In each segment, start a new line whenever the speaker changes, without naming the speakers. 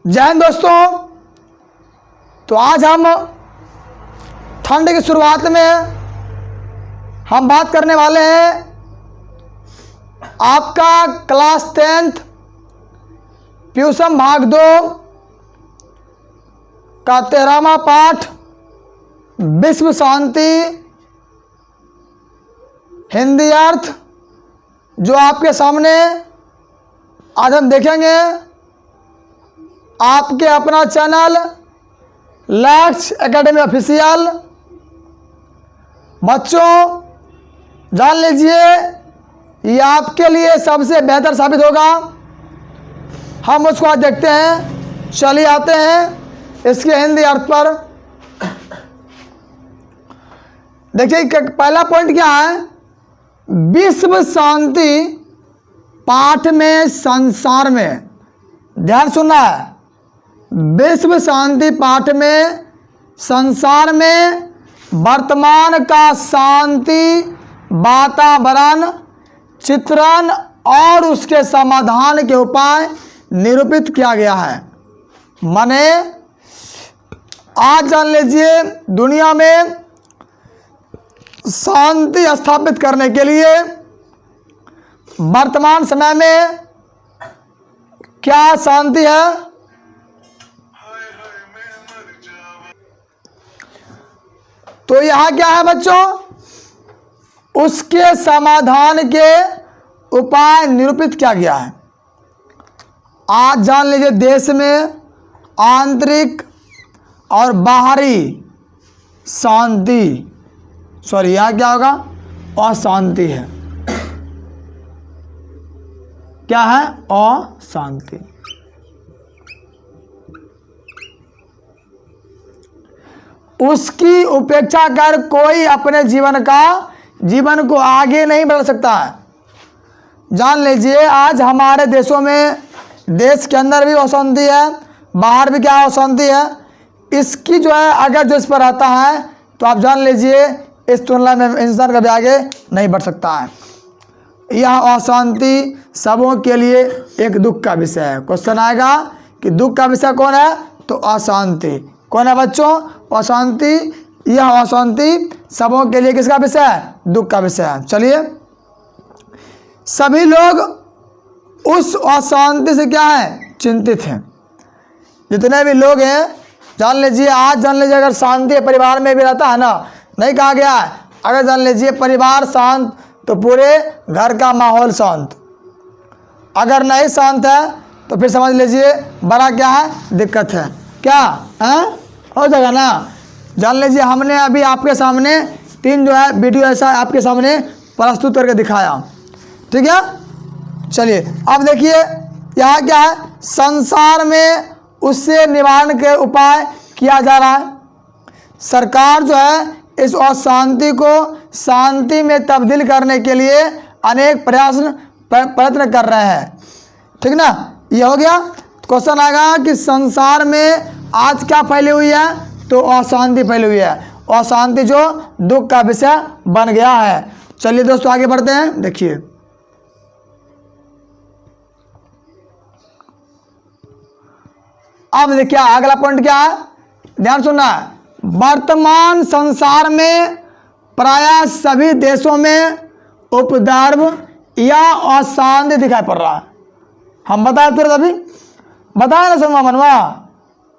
जय हिंद दोस्तों। तो आज हम ठंड की शुरुआत में हम बात करने वाले हैं आपका क्लास 10th प्यूसम भाग 2 का 13वां पाठ विश्व शांति हिंदी अर्थ, जो आपके सामने आज हम देखेंगे। आपके अपना चैनल लक्ष्य एकेडमी ऑफिशियल। बच्चों जान लीजिए, ये आपके लिए सबसे बेहतर साबित होगा। हम उसको आज देखते हैं। चलिए आते हैं इसके हिंदी अर्थ पर। देखिए पहला पॉइंट क्या है। विश्व शांति पाठ में संसार में, ध्यान सुनना है, विश्व शांति पाठ में संसार में वर्तमान का शांति वातावरण चित्रण और उसके समाधान के उपाय निरूपित किया गया है। माने आज जान लीजिए, दुनिया में शांति स्थापित करने के लिए वर्तमान समय में क्या शांति है। तो यहाँ क्या है बच्चों, उसके समाधान के उपाय निरूपित किया गया है। आज जान लीजिए, देश में आंतरिक और बाहरी शांति, सॉरी यहाँ क्या होगा, अशांति है। क्या है? अशांति। उसकी उपेक्षा कर कोई अपने जीवन को आगे नहीं बढ़ा सकता है। जान लीजिए, आज हमारे देशों में, देश के अंदर भी अशांति है, बाहर भी क्या अशांति है। इसकी जो है, अगर जो इस पर रहता है तो आप जान लीजिए, इस तुलना में इंसान कभी आगे नहीं बढ़ सकता है। यह अशांति सबों के लिए एक दुख का विषय है। क्वेश्चन आएगा कि दुख का विषय कौन है, तो अशांति। कौन है बच्चों? अशांति। यह अशांति सबों के लिए किसका विषय है? दुख का विषय है। चलिए, सभी लोग उस अशांति से क्या है? चिंतित हैं। जितने भी लोग हैं, जान लीजिए, आज जान लीजिए, अगर शांति परिवार में भी रहता है ना, नहीं कहा गया है, अगर जान लीजिए परिवार शांत तो पूरे घर का माहौल शांत। अगर नहीं शांत है तो फिर समझ लीजिए बड़ा क्या है, दिक्कत है। क्या है? हो जाएगा ना। जान लीजिए, हमने अभी आपके सामने 3 जो है वीडियो ऐसा आपके सामने प्रस्तुत करके दिखाया, ठीक है। चलिए अब देखिए, यहाँ क्या है, संसार में उससे निवारण के उपाय किया जा रहा है। सरकार जो है इस अशांति को शांति में तब्दील करने के लिए अनेक प्रयत्न कर रहे हैं, ठीक ना। ये हो गया। क्वेश्चन आएगा कि संसार में आज क्या फैली हुई है, तो अशांति फैली हुई है। अशांति जो दुख का विषय बन गया है। चलिए दोस्तों आगे बढ़ते हैं। देखिए, अब देखिए अगला पॉइंट क्या है, ध्यान सुनना है। वर्तमान संसार में प्रायः सभी देशों में उपद्रव या अशांति दिखाई पड़ रहा है। हम बताए तुरंत अभी बताया ना संगमा मनवा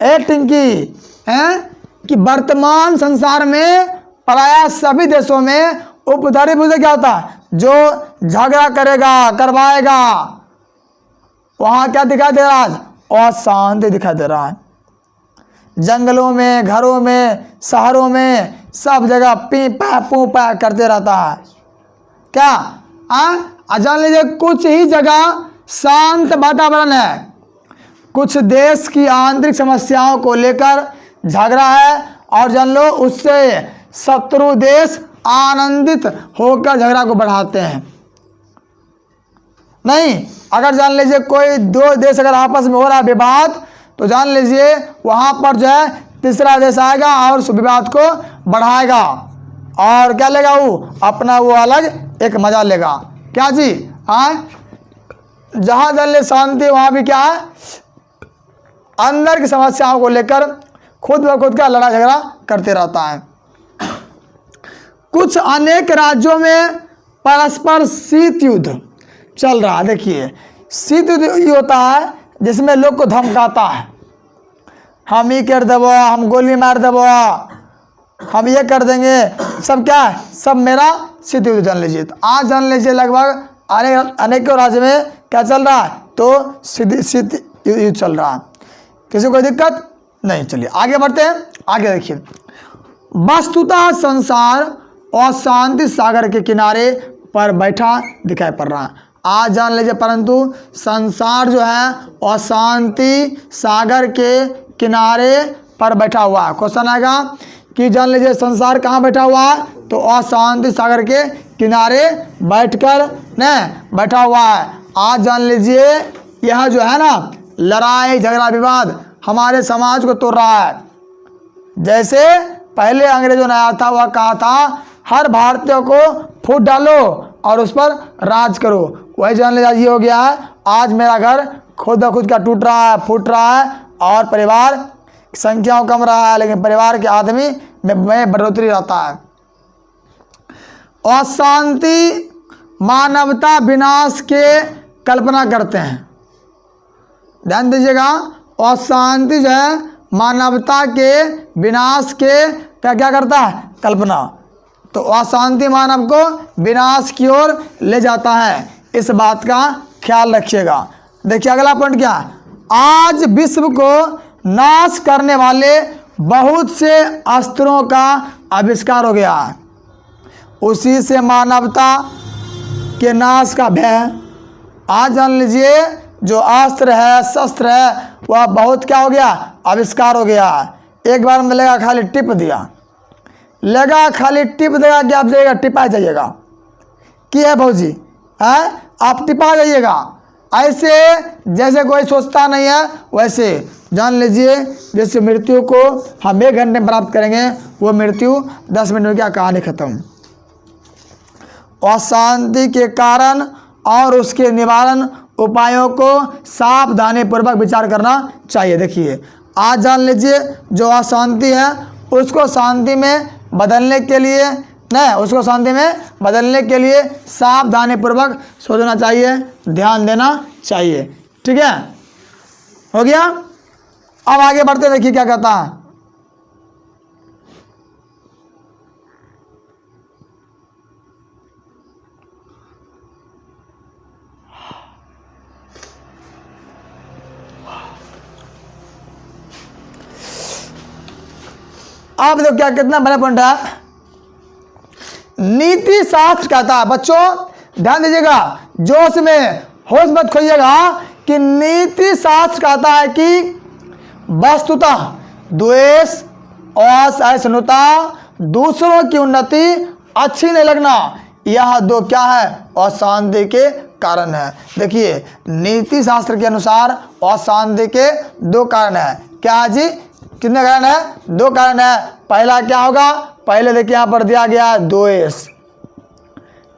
टिंकी हैं कि वर्तमान संसार में प्रायः सभी देशों में उपद्रव मुझे क्या होता है, जो झगड़ा करेगा, करवाएगा, वहां क्या दिखाई दे रहा है, अशांति दिखाई दे रहा है। जंगलों में, घरों में, शहरों में, सब जगह पी पा पू पा करते रहता है। क्या जान लीजिए, कुछ ही जगह शांत वातावरण है। कुछ देश की आंतरिक समस्याओं को लेकर झगड़ा है, और जान लो उससे शत्रु देश आनंदित होकर झगड़ा को बढ़ाते हैं। नहीं, अगर जान लीजिए कोई 2 देश अगर आपस में हो रहा है विवाद, तो जान लीजिए वहां पर जो है तीसरा देश आएगा और उस विवाद को बढ़ाएगा, और क्या लेगा, वो अपना वो अलग एक मजा लेगा। क्या जी? हाँ, जहाँ जल शांति वहाँ भी क्या है, अंदर की समस्याओं को लेकर खुद ब खुद का लड़ाई झगड़ा करते रहता है। कुछ अनेक राज्यों में परस्पर शीत युद्ध चल रहा है। देखिए, शीत युद्ध ये होता है जिसमें लोग को धमकाता है, हम ही कर देबो, हम गोली मार देबो, हम ये कर देंगे, सब क्या है, सब मेरा शीत युद्ध जान लीजिए। तो आज जान लीजिए लगभग अनेकों राज्य में क्या चल रहा है, तो शीत युद्ध चल रहा है। किसी को कोई दिक्कत नहीं। चलिए आगे बढ़ते हैं। आगे देखिए, वस्तुतः संसार अशांति सागर के किनारे पर बैठा दिखाई पड़ रहा है। आज जान लीजिए, परंतु संसार जो है अशांति सागर के किनारे पर बैठा हुआ है। क्वेश्चन आएगा कि जान लीजिए संसार कहाँ बैठा हुआ है, तो अशांति सागर के किनारे बैठकर न बैठा हुआ है। आज जान लीजिए यह जो है ना लड़ाई झगड़ा विवाद हमारे समाज को तोड़ रहा है। जैसे पहले अंग्रेजों ने आया था, वह कहा था हर भारतीय को फूट डालो और उस पर राज करो। वही जान लीजिए ये हो गया है। आज मेरा घर खुद ब खुद का टूट रहा है, फूट रहा है और परिवार संख्याओं कम रहा है, लेकिन परिवार के आदमी में बढ़ोतरी रहता है। अशांति मानवता विनाश के कल्पना करते हैं। ध्यान दीजिएगा, अशांति जो है मानवता के विनाश के क्या करता है, कल्पना। तो अशांति मानव को विनाश की ओर ले जाता है, इस बात का ख्याल रखिएगा। देखिए अगला पॉइंट क्या है, आज विश्व को नाश करने वाले बहुत से अस्त्रों का आविष्कार हो गया है। उसी से मानवता के नाश का भय है। आज जान लीजिए जो अस्त्र है, शस्त्र है, वह बहुत क्या हो गया, आविष्कार हो गया है। एक बार में लगा खाली टिप दिया, लगा खाली टिप देगा कि आप जाइएगा टिपा जाइएगा कि है भौजी है, आप टिपा जाइएगा। ऐसे जैसे कोई सोचता नहीं है, वैसे जान लीजिए जैसे मृत्यु को हम 1 घंटे में प्राप्त करेंगे, वो मृत्यु 10 मिनट में क्या, कहानी खत्म। अशांति के कारण और उसके निवारण उपायों को सावधानी पूर्वक विचार करना चाहिए। देखिए आज जान लीजिए जो अशांति है उसको शांति में बदलने के लिए नहीं, उसको शांति में बदलने के लिए सावधानी पूर्वक सोचना चाहिए, ध्यान देना चाहिए। ठीक है, हो गया। अब आगे बढ़ते देखिए क्या कहता है। आप देखो क्या कितना बड़ा पॉइंट है। नीति शास्त्र कहता है, बच्चों ध्यान दीजिएगा, जोश में होश मत खोइएगा, कि नीति शास्त्र कहता है कि वस्तुतः द्वेष, असहिष्णुता, दूसरों की उन्नति अच्छी नहीं लगना, यह दो क्या है, अशांति के कारण है। देखिए नीति शास्त्र के अनुसार अशांति के 2 कारण है। क्या जी, कितने कारण है, 2 कारण है। पहला क्या होगा, पहले देखिए यहां पर दिया गया द्वेष,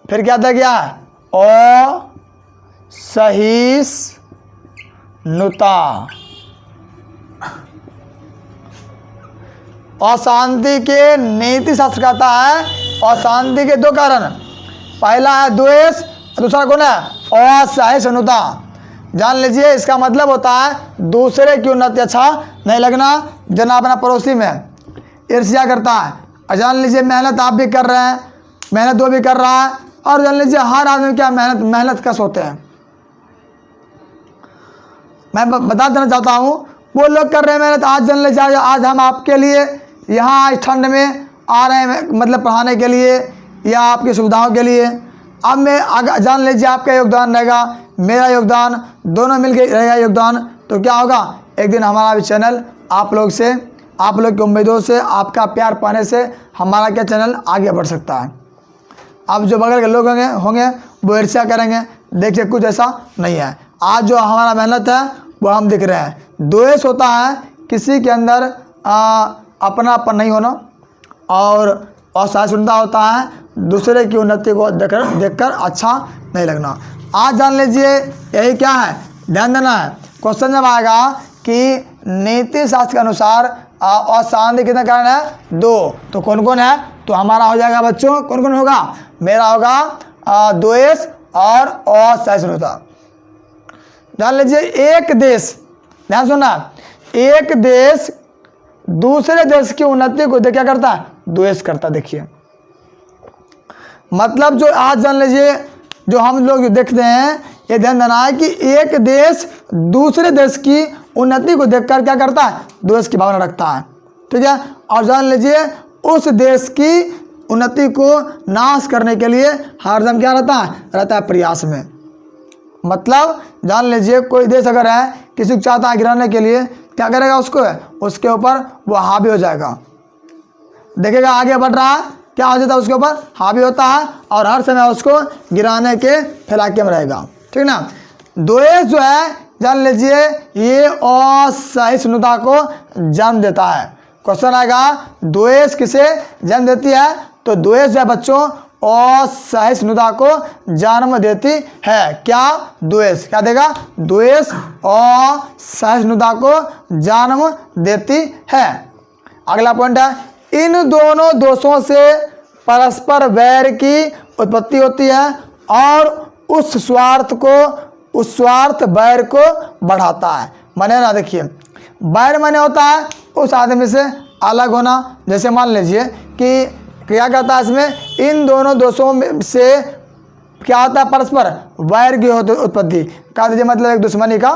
फिर क्या दिया गया, असहिष्णुता। अशांति के नीति शास्त्र कहता है अशांति के 2 कारण, पहला है द्वेष, दूसरा कौन है, असहिष्णुता। जान लीजिए इसका मतलब होता है दूसरे की उन्नति अच्छा नहीं लगना, जना अपना पड़ोसी में ईर्ष्या करता है। और जान लीजिए मेहनत आप भी कर रहे हैं, मेहनत वो भी कर रहा है, और जान लीजिए हर आदमी क्या मेहनत कश होते हैं। मैं बता देना चाहता हूँ, वो लोग कर रहे हैं मेहनत, आज जान लीजिए आज हम आपके लिए यहाँ इस ठंड में आ रहे हैं, मतलब पढ़ाने के लिए या आपकी सुविधाओं के लिए। अब मैं जान लीजिए आपका योगदान रहेगा, मेरा योगदान, दोनों मिलकर रहेगा योगदान, तो क्या होगा, एक दिन हमारा भी चैनल आप लोग से, आप लोग की उम्मीदों से, आपका प्यार पाने से हमारा क्या चैनल आगे बढ़ सकता है। अब जो बगल के लोग होंगे वो ईर्ष्या करेंगे। देखिए कुछ ऐसा नहीं है, आज जो हमारा मेहनत है वो हम दिख रहे हैं। द्वेष होता है किसी के अंदर अपनापन नहीं होना, और असहिष्णुता होता है दूसरे की उन्नति को देखकर अच्छा नहीं लगना। आज जान लीजिए यही क्या है, ध्यान देना है। क्वेश्चन जब आएगा कि नीति शास्त्र के अनुसार अशांति कितने कारण है? 2। तो कौन कौन है? तो हमारा हो जाएगा बच्चों, कौन कौन होगा? मेरा होगा द्वेष और असहिष्णुता। जान लीजिए, एक देश, ध्यान सुनना, एक देश दूसरे देश की उन्नति को क्या करता है? द्वेष करता। देखिए मतलब जो आज जान लीजिए जो हम लोग देखते हैं, ये ध्यान देना है कि एक देश दूसरे देश की उन्नति को देखकर क्या करता है? द्वेष की भावना रखता है, ठीक है। और जान लीजिए उस देश की उन्नति को नाश करने के लिए हरदम क्या रहता है? रहता है प्रयास में। मतलब जान लीजिए कोई देश अगर है किसी को चाहता है गिराने के लिए, क्या करेगा? उसके ऊपर वो हावी हो जाएगा, देखेगा आगे बढ़ रहा है, क्या हो जाता है? उसके ऊपर हावी होता है और हर समय उसको गिराने के फिलाके में रहेगा, ठीक ना। द्वेष जो है जान लीजिए ये असहिष्णुता को जन्म देता है। क्वेश्चन आएगा द्वेष किसे जन्म देती है? तो द्वेष जो है बच्चों असहिष्णुता को जन्म देती है। क्या? द्वेष क्या देगा? द्वेष असहिष्णुता को जन्म देती है। अगला पॉइंट है, इन दोनों दोषों से परस्पर वैर की उत्पत्ति होती है और उस स्वार्थ वैर को बढ़ाता है। माने ना, देखिए वैर माने होता है उस आदमी से अलग होना। जैसे मान लीजिए कि क्या कहता है इसमें, इन दोनों दोषों में से क्या होता है? परस्पर वैर की उत्पत्ति कह दीजिए, मतलब एक दुश्मनी का।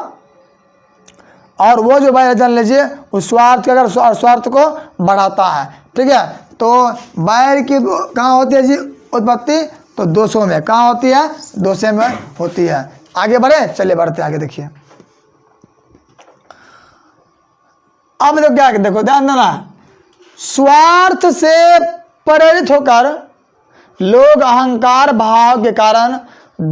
और वो जो वैर जान लीजिए उस स्वार्थ को बढ़ाता है, ठीक है। तो वैर की कहाँ होती है जी उत्पत्ति? तो दोषों में। कहाँ होती है? दोषों में होती है। आगे बढ़े, चलिए बढ़ते आगे। देखिए अब तो क्या, देखो ध्यान देना, स्वार्थ से प्रेरित होकर लोग अहंकार भाव के कारण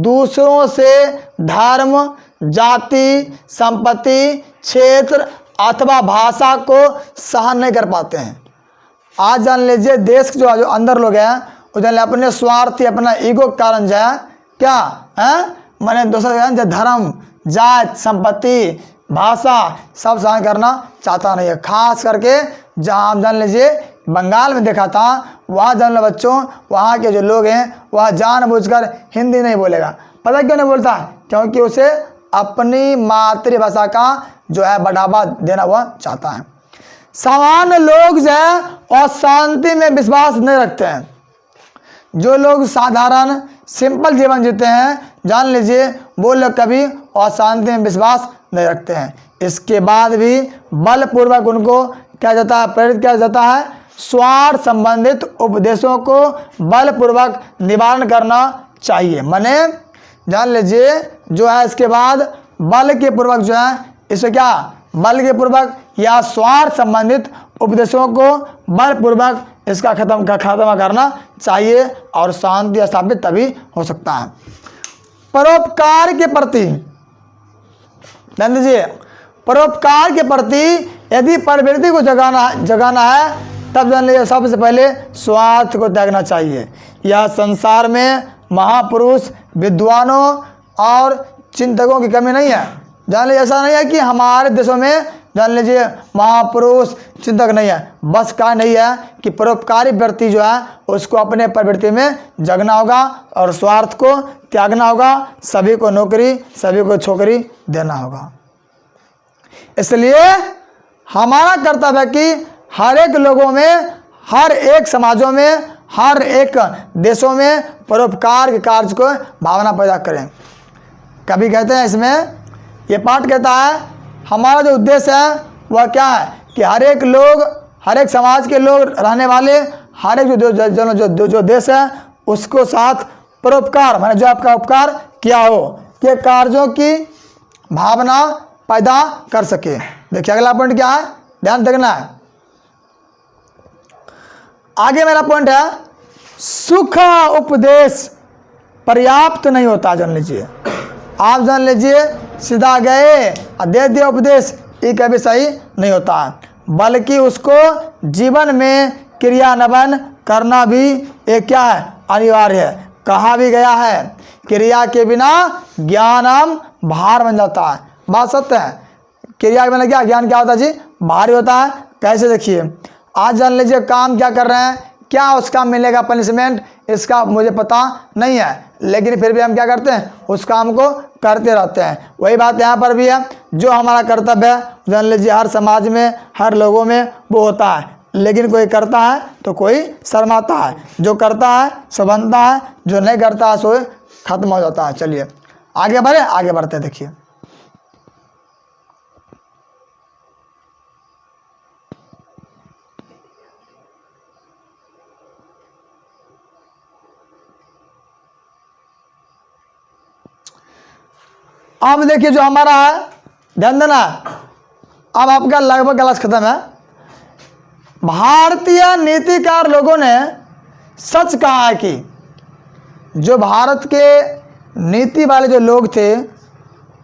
दूसरों से धर्म, जाति, संपत्ति, क्षेत्र अथवा भाषा को सहन नहीं कर पाते हैं। आज जान लीजिए देश के जो अंदर लोग हैं वो जान अपने स्वार्थी, अपना ईगो के कारण जो है क्या है, मैंने दूसरा जो धर्म, जात, संपत्ति, भाषा सब सहन करना चाहता नहीं है। खास करके जहाँ हम जान लीजिए बंगाल में देखा था, वहाँ जान लो बच्चों, वहाँ के जो लोग हैं वह जानबूझकर हिंदी नहीं बोलेगा। पता क्यों नहीं बोलता? क्योंकि उसे अपनी मातृभाषा का जो है बढ़ावा देना वह चाहता है। सामान्य लोग जो है अशांति में विश्वास नहीं रखते हैं। जो लोग साधारण सिंपल जीवन जीते हैं जान लीजिए वो लोग कभी अशांति में विश्वास नहीं रखते हैं। इसके बाद भी बलपूर्वक उनको क्या जाता है? प्रेरित किया जाता है। स्वार्थ संबंधित उपदेशों को बलपूर्वक निवारण करना चाहिए। माने जान लीजिए जो है इसके बाद बल के पूर्वक जो है इसे क्या, बल के पूर्वक या स्वार्थ संबंधित उपदेशों को बलपूर्वक इसका खत्म करना चाहिए और शांति स्थापित तभी हो सकता है। परोपकार के प्रति ध्यान दीजिए, परोपकार के प्रति यदि प्रवृत्ति को जगाना है तब जान लीजिए सबसे पहले स्वार्थ को त्यागना चाहिए। यह संसार में महापुरुष, विद्वानों और चिंतकों की कमी नहीं है। जान लीजिए ऐसा नहीं है कि हमारे देशों में जान लीजिए महापुरुष चिंतक नहीं है, बस का नहीं है कि परोपकारी व्यक्ति जो है उसको अपने प्रवृत्ति में जगना होगा और स्वार्थ को त्यागना होगा। सभी को नौकरी, सभी को छोकरी देना होगा। इसलिए हमारा कर्तव्य है कि हर एक लोगों में, हर एक समाजों में, हर एक देशों में परोपकार के कार्य को भावना पैदा करें। कभी कहते हैं इसमें ये पाठ कहता है हमारा जो उद्देश्य है वह क्या है कि हर एक लोग, हर एक समाज के लोग रहने वाले हर एक जो देश है उसको साथ परोपकार माने जो आपका उपकार किया हो के कार्यों की भावना पैदा कर सके। देखिए अगला पॉइंट क्या है, ध्यान देखना है। आगे मेरा पॉइंट है सुख उपदेश पर्याप्त नहीं होता। जान लीजिए आप जान लीजिए सीधा गए और दे दिया उपदेश, ये कभी सही नहीं होता है, बल्कि उसको जीवन में क्रियान्वयन करना भी एक क्या है, अनिवार्य है। कहा भी गया है क्रिया के बिना ज्ञानम भार बन जाता है। बात सत्य है। क्रिया मैंने क्या, ज्ञान क्या होता है जी, भारी होता है। कैसे, देखिए आज जान लीजिए काम क्या कर रहे हैं, क्या उसका मिलेगा पनिशमेंट, इसका मुझे पता नहीं है, लेकिन फिर भी हम क्या करते हैं, उस काम को करते रहते हैं। वही बात यहाँ पर भी है, जो हमारा कर्तव्य है जान लीजिए हर समाज में, हर लोगों में वो होता है, लेकिन कोई करता है तो कोई शर्माता है, जो करता है सो बनता है, जो नहीं करता है सो खत्म हो जाता है। चलिए आगे बढ़े, आगे बढ़ते हैं। देखिए अब देखिए जो हमारा है, ध्यान देना, अब आपका लगभग क्लास खत्म है। भारतीय नीतिकार लोगों ने सच कहा है कि जो भारत के नीति वाले जो लोग थे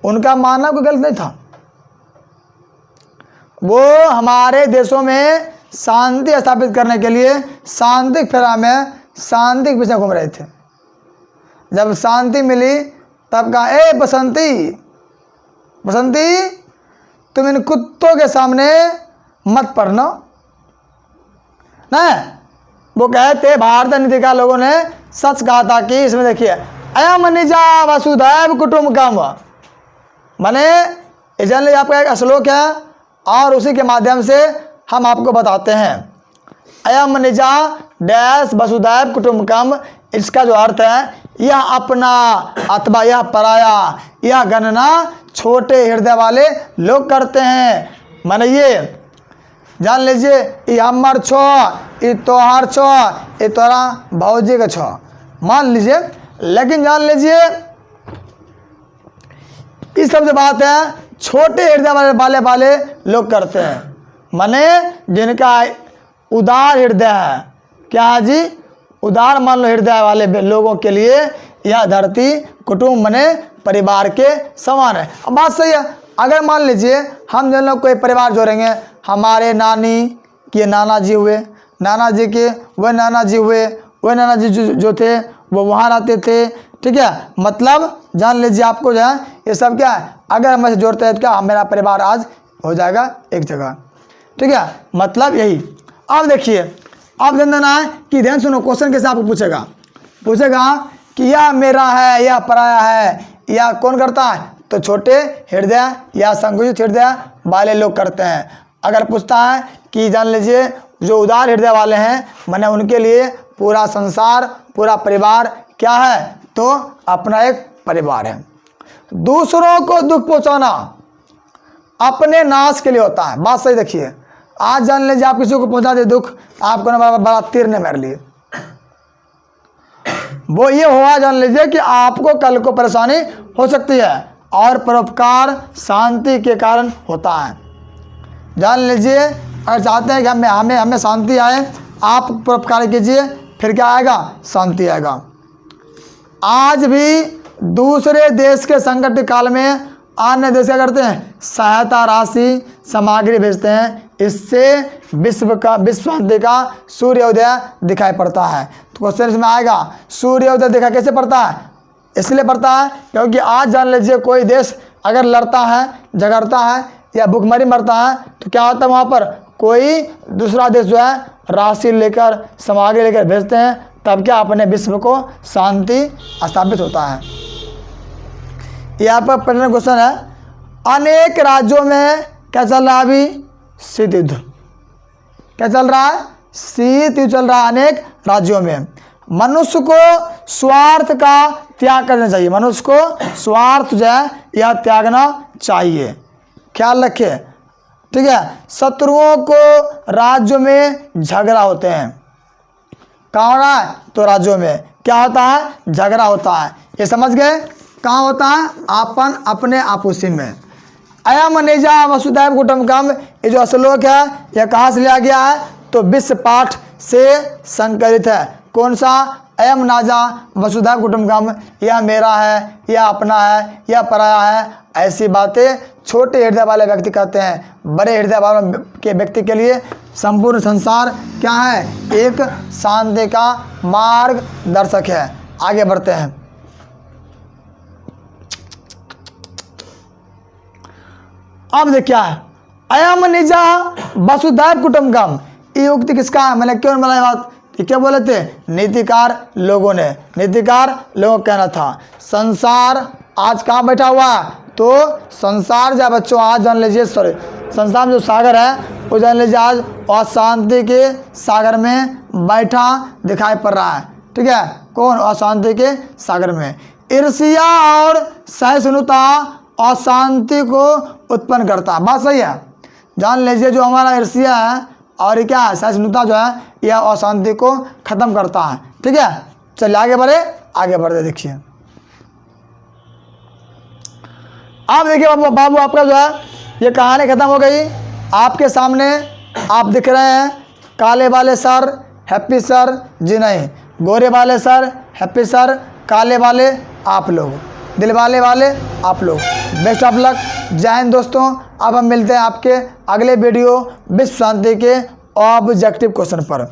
उनका मानना कोई गलत नहीं था। वो हमारे देशों में शांति स्थापित करने के लिए शांतिक फेरा में शांति के पीछे घूम रहे थे। जब शांति मिली तब कहा, ए बसंती, बसंती तुम इन कुत्तों के सामने मत पड़ना। नहीं, वो कहते भारतीय नीतिकार लोगों ने सच कहा था कि इसमें देखिए, अयम निजा वसुधैव कुटुम्बकम, माने इसलिए आपका एक श्लोक है और उसी के माध्यम से हम आपको बताते हैं। अयम निजा डैश वसुधैव कुटुम्बकम, इसका जो अर्थ है, यह अपना अथवा यह पराया, यह गणना छोटे हृदय वाले लोग करते हैं। माने ये जान लीजिए, ये हमर छो, ये तोहार छो, ये तोरा भौजी का छो, मान लीजिए। लेकिन जान लीजिए इस सब से बात है छोटे हृदय वाले लोग करते हैं, माने जिनका उदार हृदय है। क्या है जी, उदार मान लो हृदय वाले लोगों के लिए यह धरती कुटुंब माने परिवार के समान है। अब बात सही है, अगर मान लीजिए हम जिन लोग कोई परिवार जोड़ेंगे, हमारे नानी के नाना जी हुए, नाना जी के वह नाना जी हुए, वह नाना जी जो थे वो वहाँ रहते थे, ठीक है। मतलब जान लीजिए आपको जो है ये सब क्या है, अगर हम ऐसे जोड़ते हैं तो क्या मेरा परिवार आज हो जाएगा एक जगह, ठीक है। मतलब यही। अब देखिए, अब ध्यान देना है कि ध्यान सुनो, क्वेश्चन कैसे आपको पूछेगा कि यह मेरा है, यह पराया है, यह कौन करता है, तो छोटे हृदय या संकुचित हृदय वाले लोग करते हैं। अगर पूछता है कि जान लीजिए जो उदार हृदय वाले हैं, माने उनके लिए पूरा संसार, पूरा परिवार क्या है, तो अपना एक परिवार है। दूसरों को दुख पहुंचाना अपने नाश के लिए होता है। बात सही देखिए, आज जान लीजिए आप किसी को पहुंचा दे दुख, आपको ना बड़ा तीर ने मार लिए, वो ये हुआ जान लीजिए कि आपको कल को परेशानी हो सकती है। और परोपकार शांति के कारण होता है। जान लीजिए अगर चाहते हैं कि हमें शांति आए, आप परोपकार कीजिए, फिर क्या आएगा, शांति आएगा। आज भी दूसरे देश के संकट काल में अन्य देश क्या करते हैं, सहायता राशि सामग्री भेजते हैं, इससे विश्व शांति का सूर्योदय दिखाई पड़ता है। तो क्वेश्चन इसमें आएगा, सूर्योदय दिखाई कैसे पड़ता है, इसलिए पड़ता है क्योंकि आज जान लीजिए कोई देश अगर लड़ता है, झगड़ता है या भूखमरी मरता है, तो क्या होता है वहाँ पर कोई दूसरा देश जो है राशि लेकर सामग्री लेकर भेजते हैं, तब क्या अपने विश्व को शांति स्थापित होता है। यहाँ पर पहला क्वेश्चन है, अनेक राज्यों में क्या चल रहा है अभी, शीत युद्ध। क्या चल रहा है, शीत युद्ध चल रहा है अनेक राज्यों में। मनुष्य को स्वार्थ का त्याग करना चाहिए, मनुष्य को स्वार्थ जो है यह त्यागना चाहिए, ख्याल रखिए, ठीक है। शत्रुओं को राज्यों में झगड़ा होते हैं, कहाँ हो रहा है, तो राज्यों में क्या होता है, झगड़ा होता है। ये समझ गए, कहाँ होता है, आपन अपने आपसी में। अयम निजा वसुधैव कुटुम्बकम, ये जो श्लोक है यह कहाँ से लिया गया है, तो विश्व पाठ से संकलित है। कौन सा, अयम नाजा वसुधैव कुटुम्बकम, यह मेरा है, यह अपना है, यह पराया है। ऐसी बातें छोटे हृदय वाले व्यक्ति कहते हैं। बड़े हृदय वाले के व्यक्ति के लिए संपूर्ण संसार क्या है, एक शांति का मार्गदर्शक है। आगे बढ़ते हैं। अब देख क्या है, अयम निजा वसुधैव कुटुम्बकम, ये उक्ति किसका है? मैंने क्यों बनाई बात? ये क्या बोले थे? नीतिकार लोगों ने, नीतिकार लोगों का कहना था। संसार आज कहाँ बैठा हुआ है? तो संसार जो बच्चों आज जान लीजिए, सॉरी, संसार में जो सागर है वो जान लीजिए आज अशांति के सागर में बैठा दिखाई पड़ रहा है। ठीक है, कौन? अशांति के सागर में। ईर्ष्या और सहिष्णुता अशांति को उत्पन्न करता है। बात सही है, जान लीजिए जो हमारा ईर्ष्या है और ये क्या है, सहिष्णुता जो है यह अशांति को खत्म करता है। ठीक है, चलिए आगे बढ़े, आगे बढ़ते देखिए। आप देखिए बाबू आपका जो है ये कहानी खत्म हो गई आपके सामने। आप दिख रहे हैं काले वाले सर हैप्पी सर जी नहीं, गोरे वाले सर हैप्पी सर, काले वाले आप लोग, दिल वाले आप लोग। बेस्ट ऑफ लक, जय हिंद दोस्तों। अब हम मिलते हैं आपके अगले वीडियो विश्व शांति के ऑब्जेक्टिव क्वेश्चन पर।